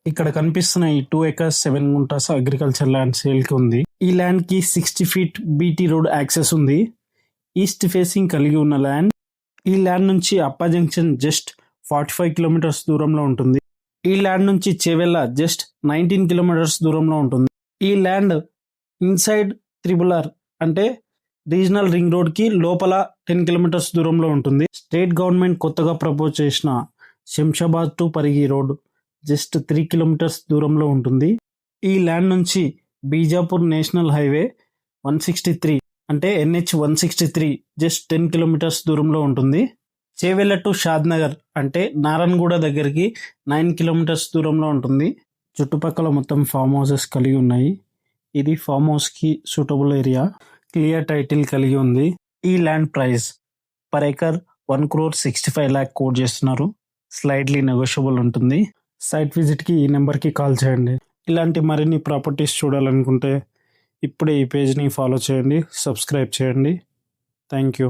ఇక్కడ కనిపిస్తున్న ఈ 2 acres 7 guntas agriculture land sale కి ఉంది. ఈ ల్యాండ్ కి 60 ఫీట్ బీటీ రోడ్ యాక్సెస్ ఉంది. ఈస్ట్ ఫేసింగ్ కలిగి ఉన్న ల్యాండ్. ఈ ల్యాండ్ నుంచి అప్ప జంక్షన్ జస్ట్ 45 కిలోమీటర్స్ దూరంలో ఉంటుంది. ఈ ల్యాండ్ నుంచి చేవెళ్ళ జస్ట్ 19 కిలోమీటర్స్ దూరంలో ఉంటుంది. ఈ ల్యాండ్ ఇన్సైడ్ త్రిబులర్ అంటే రీజనల్ రింగ్ రోడ్ కి లోపల 10 కిలోమీటర్స్ దూరంలో ఉంటుంది. స్టేట్ గవర్నమెంట్ కొత్తగా ప్రపోజ్ చేసిన Shamshabad to Parigi road just 3 kilometres దూరంలో ఉంటుంది. ఈ ల్యాండ్ నుంచి బీజాపూర్ నేషనల్ హైవే 163 అంటే NH 163 జస్ట్ 10 కిలోమీటర్స్ దూరంలో ఉంటుంది. చేవెళ్ళ టు షాద్ నగర్ అంటే నారాయణగూడ దగ్గరికి 9 కిలోమీటర్స్ దూరంలో ఉంటుంది. చుట్టుపక్కల మొత్తం ఫామ్ హౌసెస్ కలిగి ఉన్నాయి. ఇది ఫామ్ హౌస్ కి సూటబుల్ ఏరియా. క్లియర్ టైటిల్ కలిగి ఉంది. ఈ land price per acre 1,65 lakh quote చేస్తున్నారు. స్లైడ్లీ నెగోషియబుల్ ఉంటుంది. సైట్ విజిట్ కి ఈ నెంబర్ కి కాల్ చేయండి. ఇలాంటి మరిన్ని ప్రాపర్టీస్ చూడాలనుకుంటే ఇప్పుడే ఈ పేజ్ని ఫాలో చేయండి, సబ్స్క్రైబ్ చేయండి. Thank you.